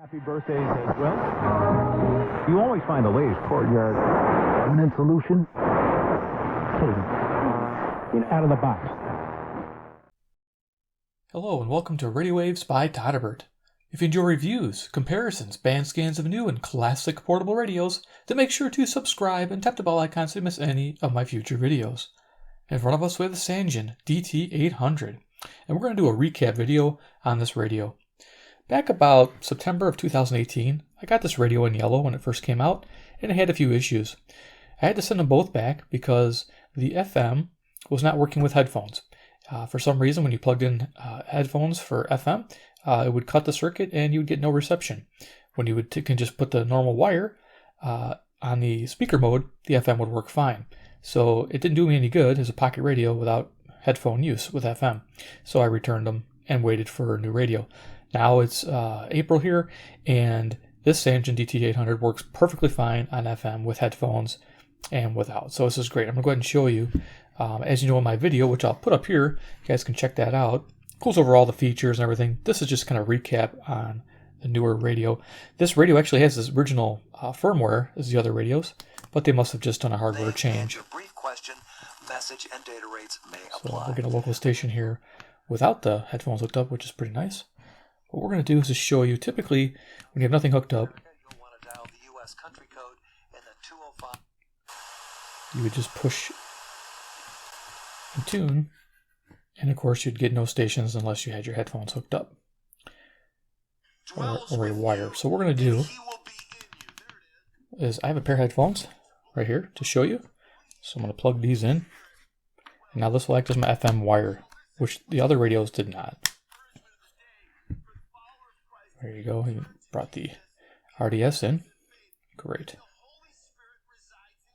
Happy birthdays as well. You always find the latest courtyard permanent solution. Out of the box. Hello and welcome to Radio Waves by Todderbert. If you enjoy reviews, comparisons, band scans of new and classic portable radios, then make sure to subscribe and tap the bell icon so you miss any of my future videos. In front of us we have the Sangean DT800, and we're going to do a recap video on this radio. Back about September of 2018, I got this radio in yellow when it first came out, and it had a few issues. I had to send them both back because the FM was not working with headphones. For some reason, when you plugged in headphones for FM, it would cut the circuit and you would get no reception. When you can just put the normal wire on the speaker mode, the FM would work fine. So it didn't do me any good as a pocket radio without headphone use with FM. So I returned them and waited for a new radio. Now it's April here, and this Sangean DT800 works perfectly fine on FM with headphones and without. So this is great. I'm going to go ahead and show you. As you know in my video, which I'll put up here, you guys can check that out. It goes over all the features and everything. This is just kind of recap on the newer radio. This radio actually has this original firmware as the other radios, but they must have just done a hardware change. Brief question, message and data rates may So we'll get a local station here without the headphones hooked up, which is pretty nice. What we're going to do is just show you, typically, when you have nothing hooked up, you would just push and tune, and of course you'd get no stations unless you had your headphones hooked up, or a wire. So what we're going to do is, I have a pair of headphones right here to show you. So I'm going to plug these in, and now this will act as my FM wire, which the other radios did not. There you go. You brought the RDS in. Great.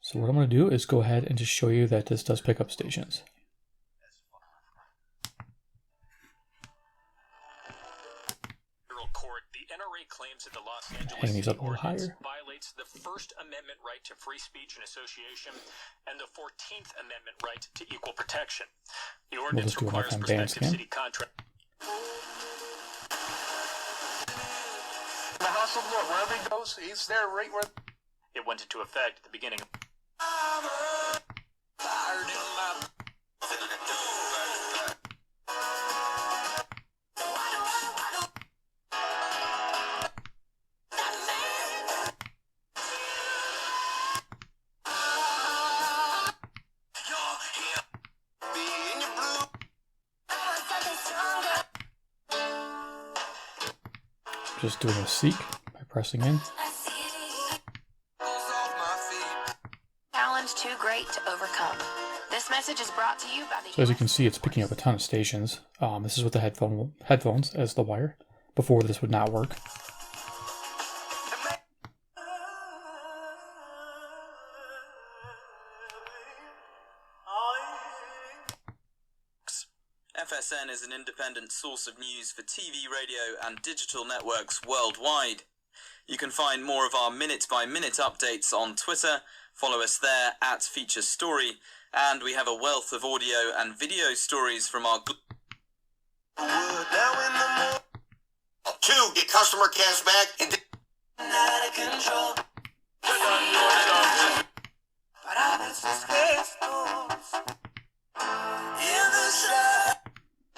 So what I'm going to do is go ahead and just show you that this does pick up stations. The NRA claims that the Los Angeles Hang these up a little Ordinance higher. violates the First Amendment right to free speech and association and the 14th Amendment right to equal protection. The ordinance just do an requires FM band prospective scan. city contract. The house of the Lord, wherever he goes, he's there right where. It went into effect at the beginning of Just doing a seek by pressing in. Challenge too great to overcome. This message is brought to you by the. So as you can see, it's picking up a ton of stations. This is with the headphones as the wire. Before, this would not work. FSN is an independent source of news for TV, radio, and digital networks worldwide. You can find more of our minute-by-minute updates on Twitter. Follow us there at Feature Story, and we have a wealth of audio and video stories from our. 2, get customer cash back and.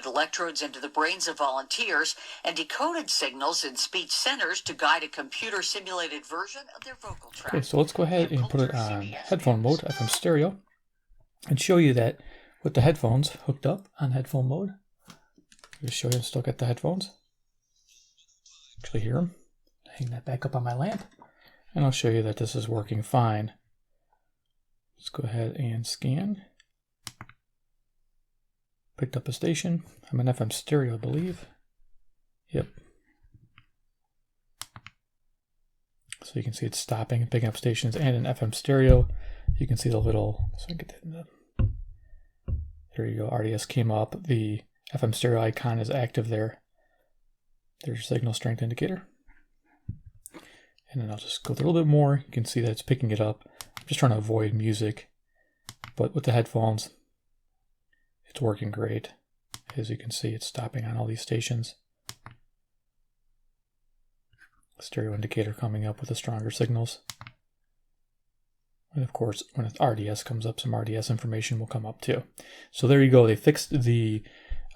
Electrodes into the brains of volunteers and decoded signals in speech centers to guide a computer-simulated version of their vocal tract. Okay, so let's go ahead and put it on headphone mode, FM stereo, and show you that with the headphones hooked up on headphone mode. Just show you, still got the headphones. Actually hear them. Hang that back up on my lamp, and I'll show you that this is working fine. Let's go ahead and scan. Picked up a station. I'm an FM stereo, I believe. Yep. So you can see it's stopping and picking up stations, and in FM stereo, you can see the little. So I get that in the. There you go. RDS came up. The FM stereo icon is active there. There's your signal strength indicator. And then I'll just go through a little bit more. You can see that it's picking it up. I'm just trying to avoid music, but with the headphones, it's working great. As you can see, it's stopping on all these stations. stereo indicator coming up with the stronger signals. And of course, when RDS comes up, some RDS information will come up too. So there you go. They fixed the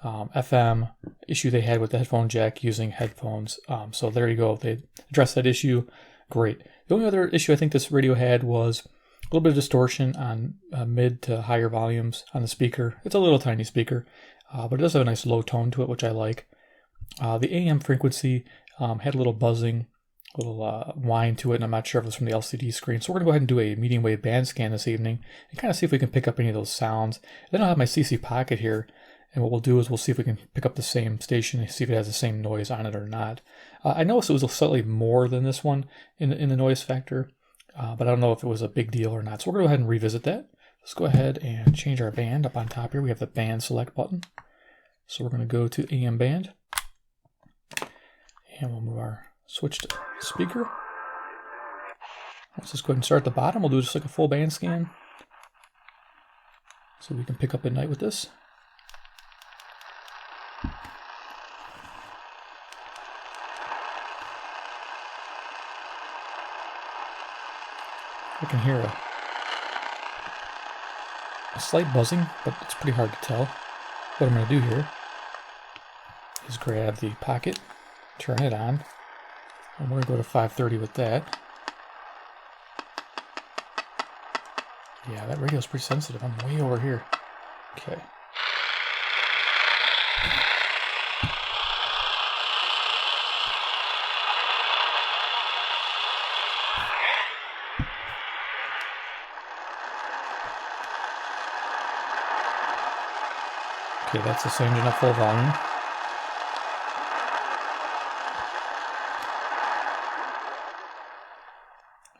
FM issue they had with the headphone jack using headphones. So there you go. They addressed that issue. Great. The only other issue I think this radio had was a little bit of distortion on mid to higher volumes on the speaker. It's a little tiny speaker, but it does have a nice low tone to it, which I like. The AM frequency had a little buzzing, a little whine to it, and I'm not sure if it was from the LCD screen. So we're going to go ahead and do a medium wave band scan this evening and kind of see if we can pick up any of those sounds. Then I'll have my CC Pocket here, and what we'll do is we'll see if we can pick up the same station and see if it has the same noise on it or not. I noticed it was slightly more than this one in the noise factor, but I don't know if it was a big deal or not. So we're going to go ahead and revisit that. Let's go ahead and change our band. Up on top here, we have the band select button. So we're going to go to AM band, and we'll move our switch to speaker. Let's just go ahead and start at the bottom. We'll do just like a full band scan, so we can pick up at night with this. I can hear a slight buzzing, but it's pretty hard to tell. What I'm going to do here is grab the pocket, turn it on, and we're going to go to 530 with that. Yeah, that radio's pretty sensitive. I'm way over here. Okay. Okay, that's the same enough full volume.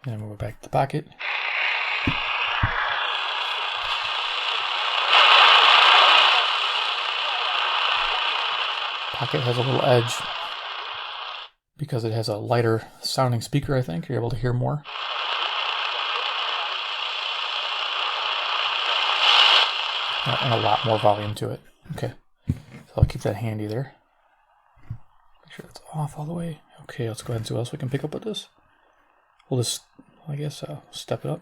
And then we'll go back to the pocket. Pocket has a little edge because it has a lighter sounding speaker, I think. You're able to hear more. And a lot more volume to it. Okay, so I'll keep that handy there. Make sure it's off all the way. Okay, let's go ahead and see what else we can pick up with this. We'll just, I guess, step it up.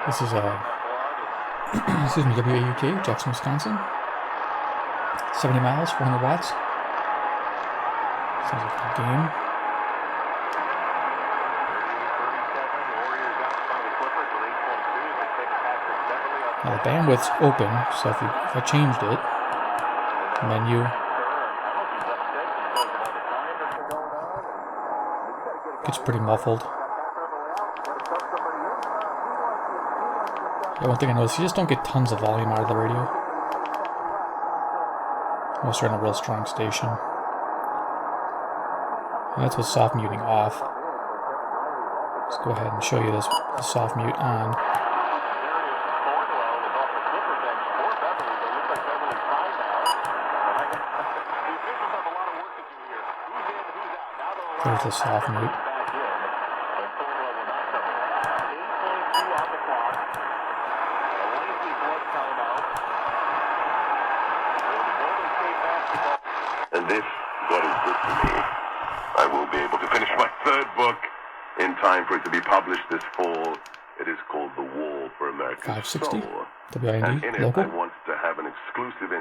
This is excuse me, WAUK, Jackson, Wisconsin. 70 miles, 400 watts. Sounds like a game. Now the bandwidth's open, so if I changed it, menu, gets pretty muffled. Yeah, one thing I noticed, you just don't get tons of volume out of the radio unless you're on a real strong station. And that's with soft muting off. Let's go ahead and show you this with soft mute on. There's the soft mute. And this, God is good to me. I will be able to finish my third book in time for it to be published this fall. It is called The Wall for American 560 Soul. WIND And in it, local. I want to have an exclusive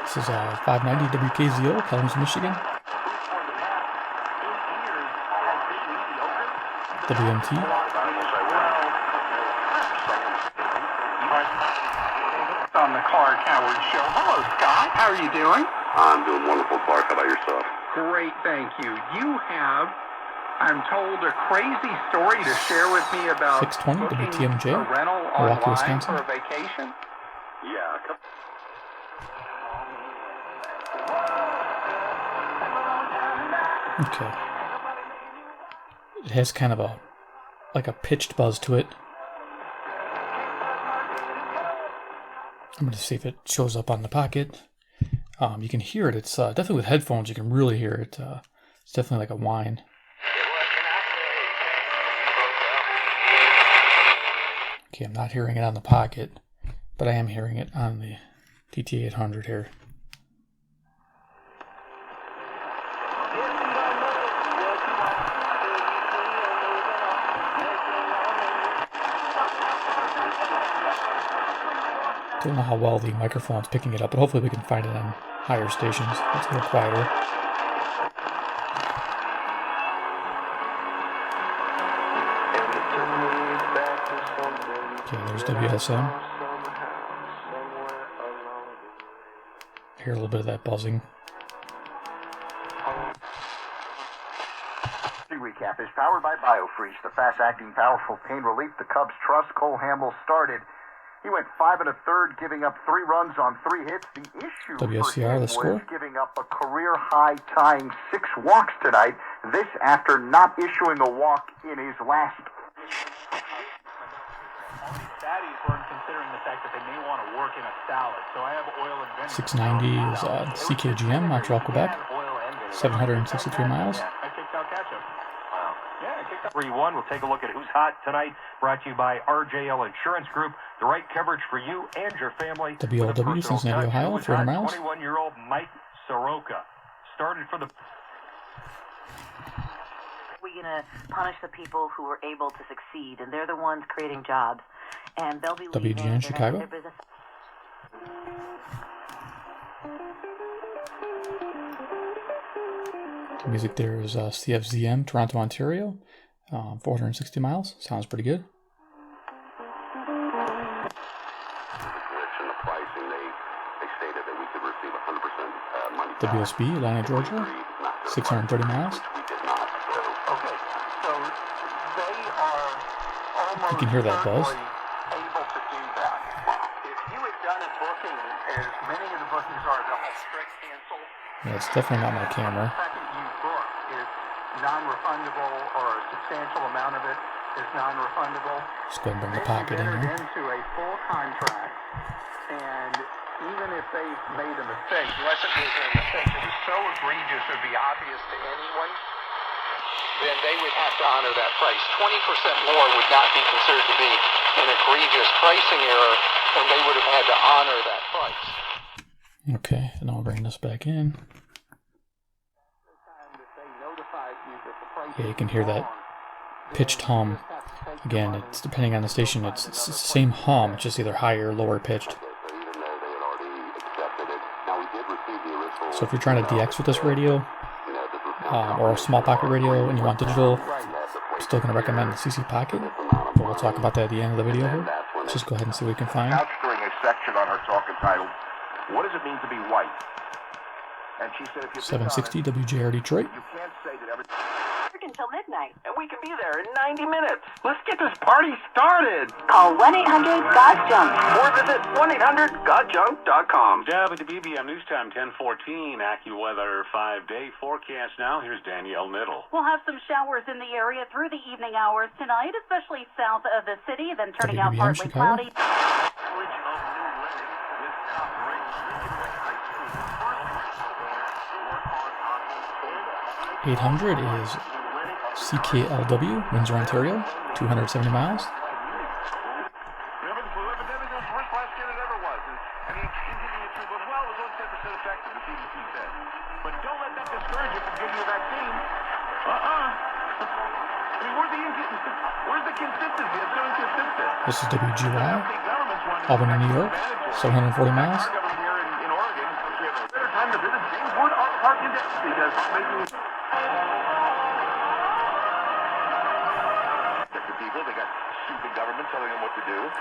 This is 590 WKZO, Columbus, Michigan. WMT. On the Clark Howard Show. Hello, Scott. How are you doing? I'm doing wonderful, Clark. How about yourself? Great, thank you. You have, I'm told, a crazy story to share with me about 620 booking WTMJ, a rental Milwaukee, online Wisconsin. for a vacation. Yeah. Okay. It has kind of a pitched buzz to it. I'm going to see if it shows up on the pocket. You can hear it. It's definitely with headphones. You can really hear it. It's definitely like a whine. Okay, I'm not hearing it on the Pocket, but I am hearing it on the DT800 here. Don't know how well the microphone's picking it up, but hopefully we can find it on higher stations. It's a little quieter. Okay, there's WSM. I hear a little bit of that buzzing. Recap is powered by BioFreeze, the fast-acting, powerful pain relief the Cubs trust. Cole Hamels started. He went 5 1/3, giving up 3 runs on 3 hits. The issue WSCR, the score? was giving up a career-high tying 6 walks tonight. This after not issuing a walk in his last. All these fatties weren't considering the fact that they may want to work in a salad. So I have oil and vinegar. 690 is CKGM, Montreal, Quebec. 763 miles. I kicked out ketchup. Yeah, I kicked out. 3-1. We'll take a look at who's hot tonight. Brought to you by RJL Insurance Group. The right coverage for you and your family. WLW, Cincinnati, Ohio, 300 miles. 21-year-old Mike Soroka started for the. We're going to punish the people who were able to succeed, and they're the ones creating jobs. And they'll be WGN, Chicago. The music there is CFZM, Toronto, Ontario. 460 miles. Sounds pretty good. WSB, Atlanta, Georgia. 630 miles. Okay, so they are almost You can hear that buzz. able to do that. If you had done a booking, as many of the bookings are, they'll have straight cancel. Yeah, it's definitely not my camera. The second you book is non-refundable, or a substantial amount of it is non-refundable. Just go ahead and bring the Pocket in Entered here. into a full contract, and even if they made a mistake, unless it was a mistake that was so egregious it would be obvious to anyone, then they would have to honor that price. 20% more would not be considered to be an egregious pricing error, and they would have had to honor that price. Okay, and I'll bring this back in. Yeah, you can hear that pitched hum. Again, it's depending on the station, it's the same hum, it's just either higher or lower pitched. So if you're trying to DX with this radio, or a small pocket radio, and you want digital, I'm still going to recommend the CC Pocket, but we'll talk about that at the end of the video here. Let's just go ahead and see what we can find. Couch during a section on her talk entitled, "What does it mean to be white?" And she said, if you 760 WJR Detroit. you can't say that every Until midnight. And we can be there in 90 minutes. Let's get this party started. Call 1-800-GOD-JUNK. Or visit 1-800-GODJUNK.com. WBBM News Time 10:14. AccuWeather 5-day forecast now. Here's Danielle Niddle. We'll have some showers in the area through the evening hours tonight, especially south of the city, then turning out WBBM, partly Chicago. cloudy. 800 is CKLW, Windsor, Ontario, 270 miles. This is WGY, Albany, New York, 740 miles.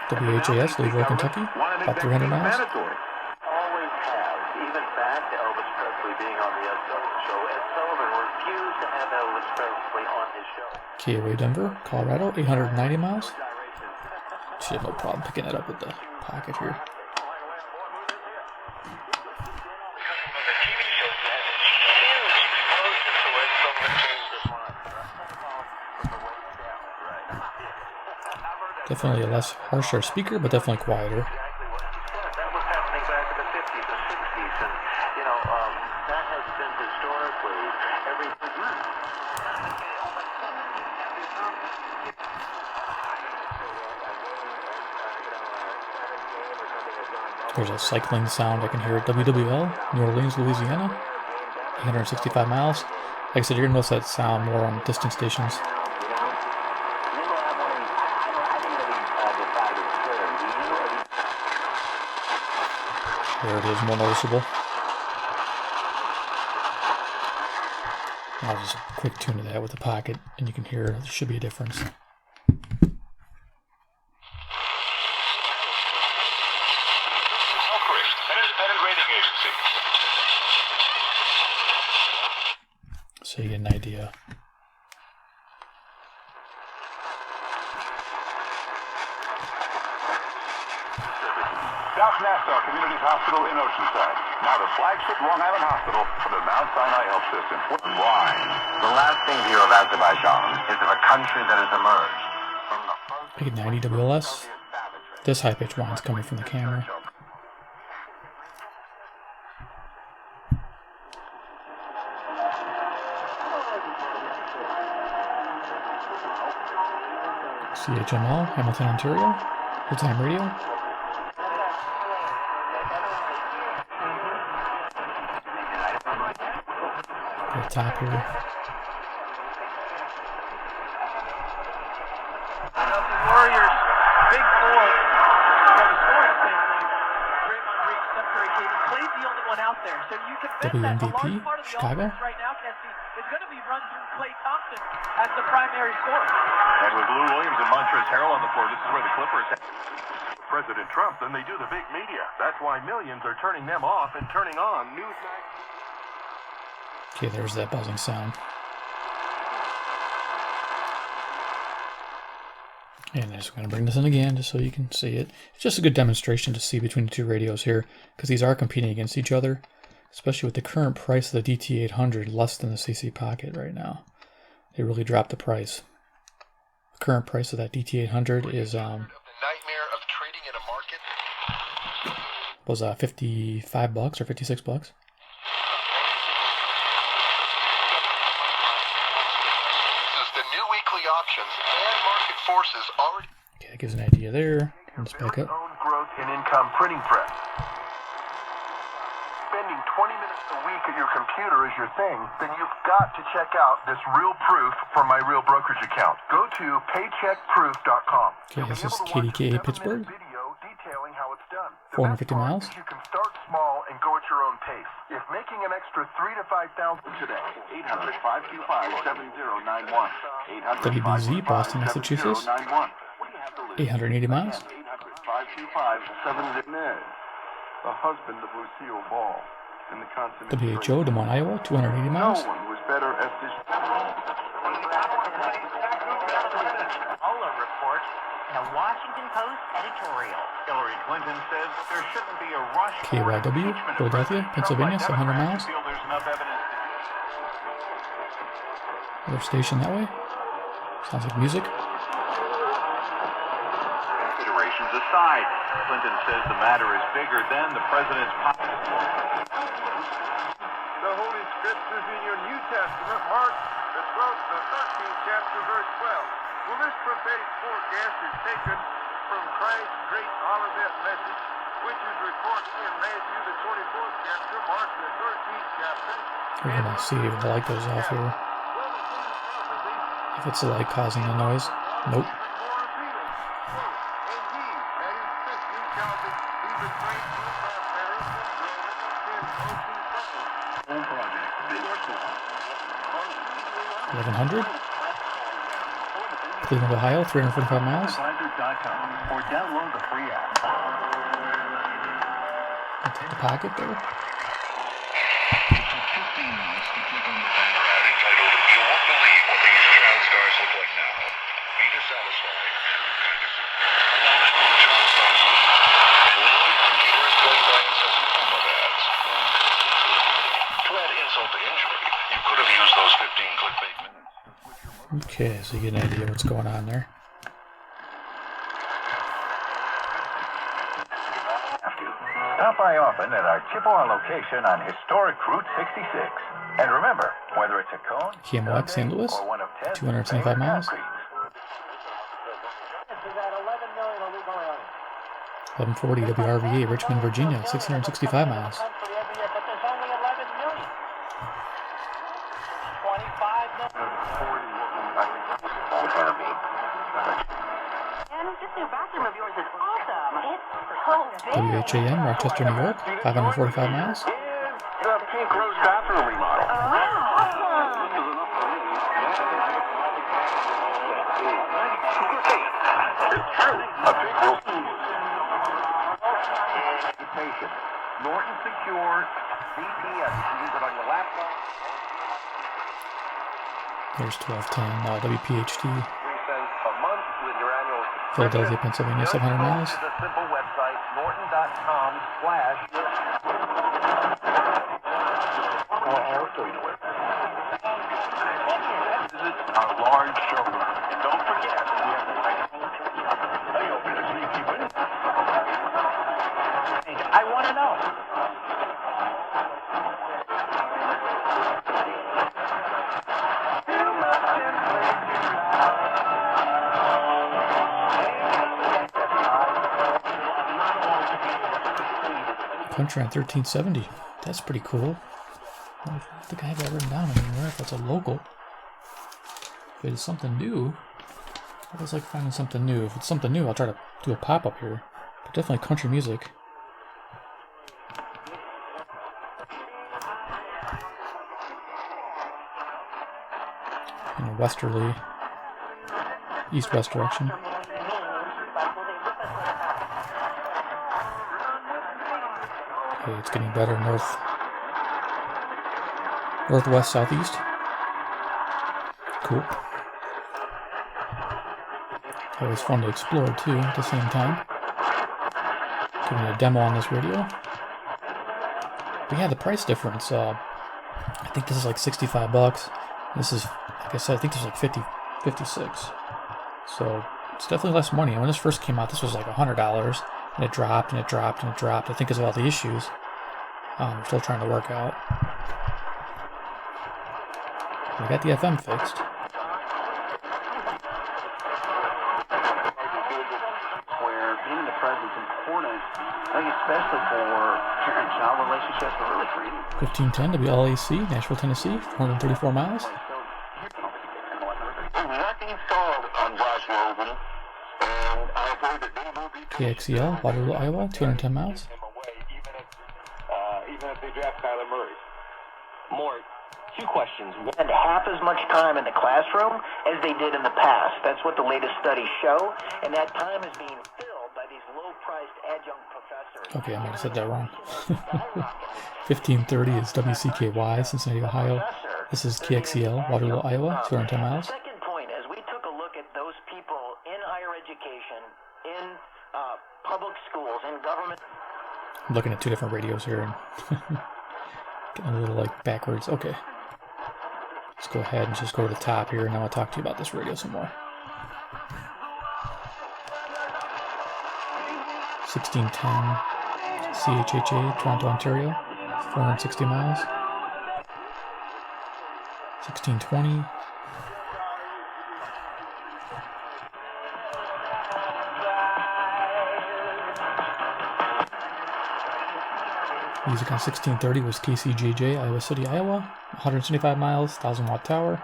WHAS, Louisville, Kentucky, about 300 miles. Always have, even back to Elvis Presley being on the Ed Sullivan Show. Ed Sullivan refused to have Elvis Presley on his show. KOA Denver, Colorado, 890 miles. Should have no problem picking it up with the Pocket here. Definitely a less harsher speaker, but definitely quieter. That was happening back in the 50s and 60s, and, you know, since historically every There's a cycling sound I can hear at WWL, New Orleans, Louisiana, 865 miles. Like I said, you're going to notice that sound more on distant stations. There it is, more noticeable. I'll just quick tune to that with the pocket, and you can hear there should be a difference. So you get an idea. South Nassau Community Hospital in Oceanside. Now the flagship Long Island Hospital for the Mount Sinai Health System. Why? The last thing view of Azerbaijan is of a country that has emerged from the first 890 WLS. This high pitch whine's coming from the camera. CHML, Hamilton, Ontario, full-time radio. At the top here. Warriors, big four. Clay's the only one out there, so you can bet that a large part of the Chicago. offense right now, Kessie, is going to be run through Klay Thompson as the primary scorer. And with Lou Williams and Montrezl Harrell on the floor, this is where the Clippers have President Trump, then they do the big media. That's why millions are turning them off and turning on Newsmax. Okay, there's that buzzing sound. And I'm just going to bring this in again just so you can see it. It's just a good demonstration to see between the two radios here, because these are competing against each other, especially with the current price of the DT800 less than the CC Pocket right now. They really dropped the price. The current price of that DT800 is was $55 or $56. Okay, that gives an idea there. Turn this back up. Own growth in income printing press. Spending 20 minutes a week at your computer is your thing, then you've got to check out this real proof from my real brokerage account. Go to paycheckproof.com. Okay, this is KDKA Pittsburgh. 450 miles. You can start small and go at your own pace. If making an extra $3,000 to $5,000 today, 800-525-7091. WBZ, Boston, Massachusetts. 880 miles. 800-525-7091. The husband of Lucille Ball. In the consummate WHO, Des Moines, Iowa, 280 miles. No one was better at this. Mueller report in a Washington Post editorial. Hillary Clinton says there shouldn't be a rush. KYW, Philadelphia, Pennsylvania, 700 miles. Other station that way. Sounds like music. Considerations aside, Clinton says the matter is bigger than the president's pocket. The Holy Scriptures in your New Testament, Mark, the 13th chapter, verse 12. Well, this prophetic forecast is taken from Christ's great Olivet message, which is recorded in Matthew, the 24th chapter, Mark, the 13th chapter. We're gonna see if the light goes off here. If it's the light causing the noise. Nope. $1,100. Cleveland, Ohio, 345 miles. Or download the free app. I'll take the pocket there. Entitled, You Won't Believe What These Child Stars Look Like Now. Be dissatisfied. To add insult to injury, you could have used those 15 clickbait minutes. Okay, so you get an idea what's going on there. Stop by often at our Chippewa location on historic Route 66. And remember, whether it's a cone, KMOX St. Louis, or one of Ted's 275 miles. concretes. 1140 WRVA, Richmond, Virginia, 665 miles. WHAM, Rochester, New York, 545 miles. The Pink Rose bathroom remodel. Norton Secure VPN. You can use it on your laptop. There's 1210 WPHT, $3 a month with your annual Philadelphia, Pennsylvania, 700 miles. The simple website, norton.com/. Visit our large showroom. And don't forget, we have I want to know. Country on 1370. That's pretty cool. I don't think I have that written down anywhere if that's a local. If it is something new, I always like finding something new. If it's something new, I'll try to do a pop-up here. But definitely country music. In a westerly, east-west direction. Okay, it's getting better northwest, southeast. Cool. Always fun to explore too at the same time. Giving a demo on this radio. But yeah, the price difference. I think this is like $65. This is, like I said, I think this is like 56. So it's definitely less money. And when this first came out, this was like $100, and it dropped and it dropped and it dropped. I think because of all the issues we're still trying to work out. I got the FM fixed. Where being in the present is important, I think especially for parent-child relationships, but really for any. 1510 WLAC, Nashville, Tennessee, 434 miles. KXEL, Waterloo, Iowa, 210 miles. Even if they draft Kyler Murray. More. Two questions. And half as much time in the classroom as they did in the past. That's what the latest studies show, and that time is being filled by these low-priced adjunct professors. Okay, I might have said that wrong. 1530 is WCKY, Cincinnati, Ohio. This is KXEL, Waterloo, Iowa, 210 miles. Second point, as we took a look at those people in higher education, in public schools, in government. I'm looking at two different radios here and getting a little like backwards. Okay. Let's go ahead and just go to the top here, and then I'll talk to you about this radio some more. 1610 CHHA, Toronto, Ontario, 460 miles. 1620. Music on 1630 was KCJJ, Iowa City, Iowa, 175 miles, 1000-watt tower.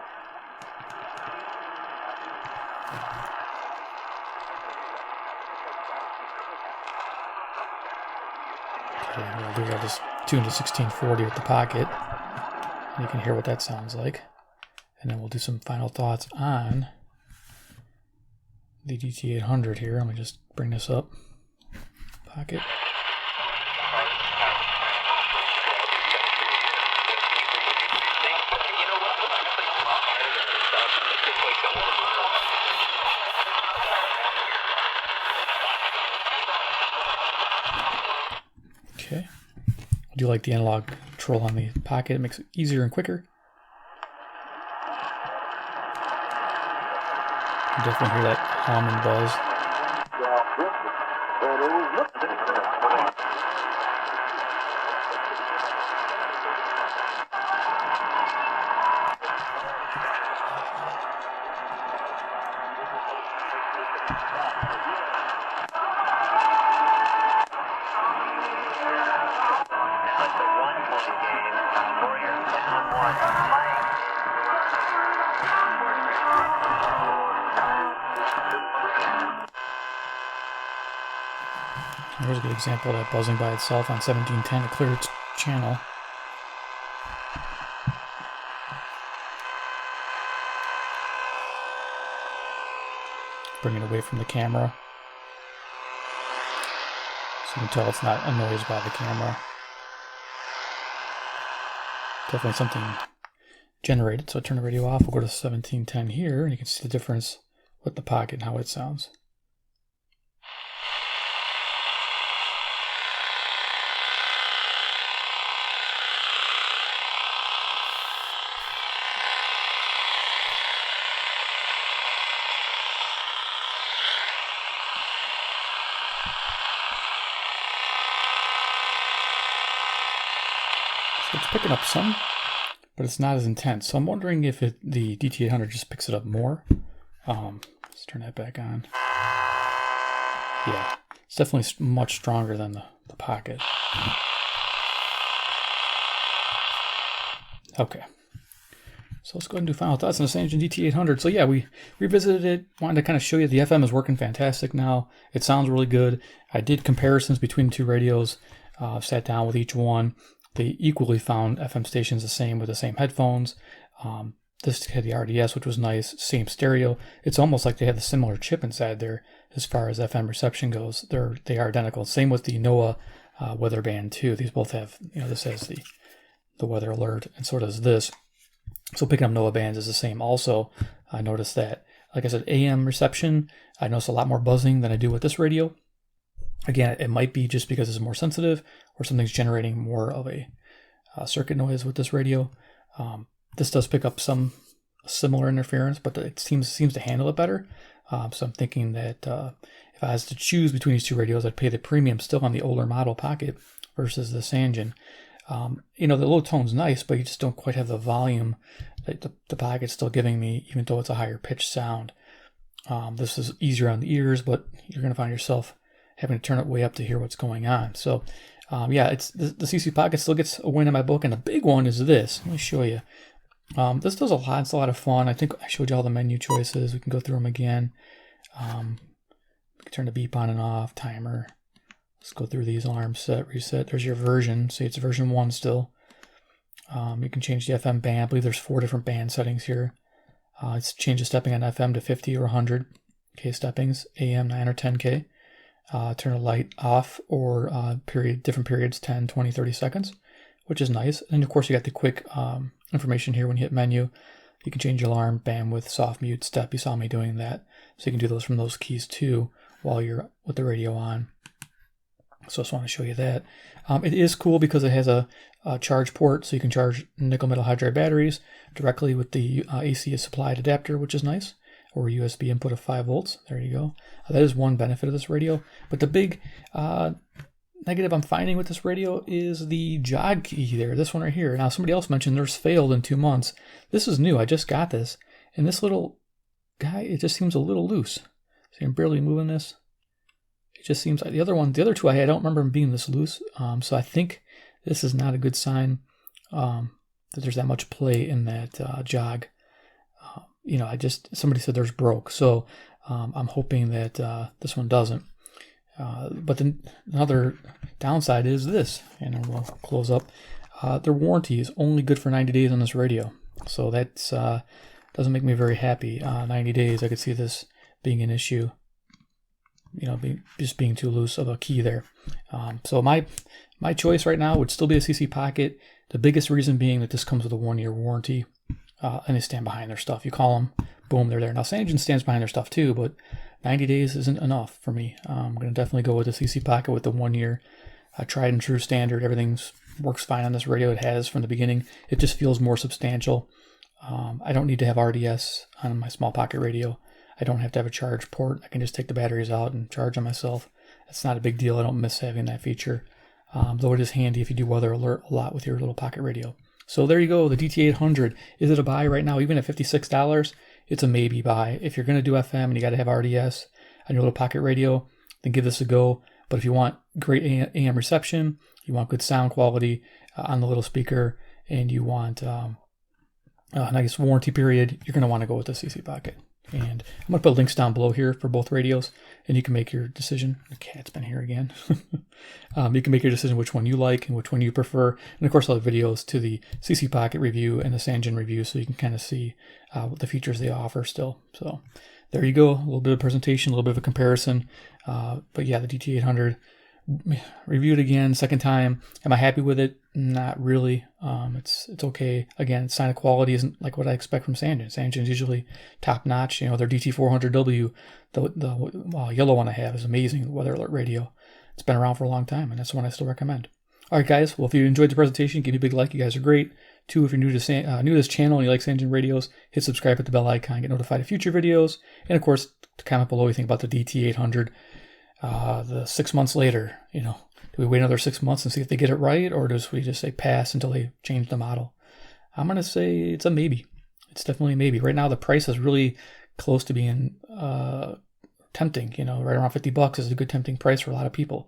Okay, what I'll do is I'll just tune to 1640 with the pocket. You can hear what that sounds like. And then we'll do some final thoughts on the DT800 here. Let me just bring this up. Pocket. Okay. I do like the analog control on the pocket. It makes it easier and quicker. You definitely hear that hum and buzz. Here's a good example of that buzzing by itself on 1710 to clear its channel. Bring it away from the camera, so you can tell it's not a noise by the camera. Definitely something generated. So I turn the radio off. We'll go to 1710 here, and you can see the difference with the pocket and how it sounds. It's picking up some, but it's not as intense. So I'm wondering if the DT800 just picks it up more. Let's turn that back on. Yeah, it's definitely much stronger than the pocket. Okay. So let's go ahead and do final thoughts on the Sangean DT800. So yeah, we revisited it. Wanted to kind of show you the FM is working fantastic now. It sounds really good. I did comparisons between the two radios. Sat down with each one. They equally found FM stations the same with the same headphones. This had the RDS, which was nice. Same stereo. It's almost like they have a similar chip inside there as far as FM reception goes. They are identical. Same with the NOAA weather band too. These both have, this has the weather alert, and so does this. So picking up NOAA bands is the same. Also, I noticed that, like I said, AM reception, I noticed a lot more buzzing than I do with this radio. Again, it might be just because it's more sensitive, or something's generating more of a circuit noise with this radio. This does pick up some similar interference, but it seems to handle it better. So I'm thinking that if I was to choose between these two radios, I'd pay the premium still on the older model pocket versus the Sangean. The low tone's nice, but you just don't quite have the volume that the pocket's still giving me, even though it's a higher pitched sound. This is easier on the ears, but you're going to find yourself having to turn it way up to hear what's going on. So yeah, it's the CC Pocket still gets a win in my book, and the big one is this. Let me show you. This does a lot. It's a lot of fun. I think I showed you all the menu choices. We can go through them again. We can turn the beep on and off, timer. Let's go through these: alarm set, reset. There's your version. See, it's version 1 still. You can change the FM band. I believe there's 4 different band settings here. It's change the stepping on FM to 50 or 100K steppings, AM 9 or 10K. Turn a light off or different periods, 10, 20, 30 seconds, which is nice. And of course, you got the quick information here when you hit menu. You can change your alarm, bandwidth, soft mute, step. You saw me doing that. So you can do those from those keys too while you're with the radio on. So I just want to show you that. It is cool because it has a charge port, so you can charge nickel metal hydride batteries directly with the AC supplied adapter, which is nice, or USB input of 5 volts. There you go. That is one benefit of this radio. But the big negative I'm finding with this radio is the jog key there, this one right here. Now, somebody else mentioned theirs failed in 2 months. This is new. I just got this. And this little guy, it just seems a little loose. See, I'm barely moving this. It just seems like the other two I don't remember them being this loose. So I think this is not a good sign that there's that much play in that jog. Somebody said theirs broke. So I'm hoping that this one doesn't. But then another downside is this, and we'll close up. Their warranty is only good for 90 days on this radio. So that doesn't make me very happy. 90 days, I could see this being an issue. Just being too loose of a key there. So my choice right now would still be a CC Pocket. The biggest reason being that this comes with a 1-year warranty, and they stand behind their stuff. You call them, boom, they're there. Now, Sangean stands behind their stuff too, but 90 days isn't enough for me. I'm going to definitely go with the CC Pocket with the 1 year. Tried and true standard. Everything works fine on this radio. It has from the beginning. It just feels more substantial. I don't need to have RDS on my small pocket radio. I don't have to have a charge port. I can just take the batteries out and charge them myself. That's not a big deal. I don't miss having that feature. Though it is handy if you do weather alert a lot with your little pocket radio. So there you go, the DT800. Is it a buy right now? Even at $56, it's a maybe buy. If you're going to do FM and you got to have RDS on your little pocket radio, then give this a go. But if you want great AM reception, you want good sound quality on the little speaker, and you want a nice warranty period, you're going to want to go with the CC Pocket. And I'm going to put links down below here for both radios, and you can make your decision. The cat's been here again. You can make your decision which one you like and which one you prefer. And of course, I'll have videos to the CC Pocket review and the Sangean review, so you can kind of see what the features they offer still. So there you go, a little bit of presentation, a little bit of a comparison. But yeah, the DT800, reviewed again, second time. Am I happy with it? Not really. It's okay. Again, sign of quality isn't like what I expect from Sangean. Sangean is usually top notch. You know, their DT400W, the yellow one I have, is amazing. The weather alert radio. It's been around for a long time, and that's the one I still recommend. All right, guys. Well, if you enjoyed the presentation, give me a big like. You guys are great. 2, if you're new to this channel and you like Sangean radios, hit subscribe, hit the bell icon, get notified of future videos, and of course, comment below what you think about the DT800. The 6 months later, you know, do we wait another 6 months and see if they get it right, or do we just say pass until they change the model? I'm going to say it's a maybe. It's definitely a maybe. Right now, the price is really close to being tempting. You know, right around $50 is a good tempting price for a lot of people.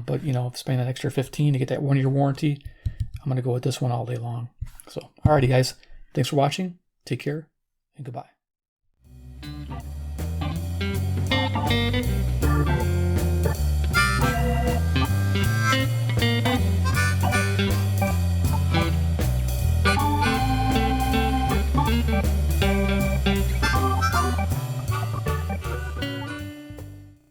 But, you know, if spending that extra $15 to get that 1-year warranty, I'm going to go with this one all day long. So, alrighty, guys. Thanks for watching. Take care, and goodbye.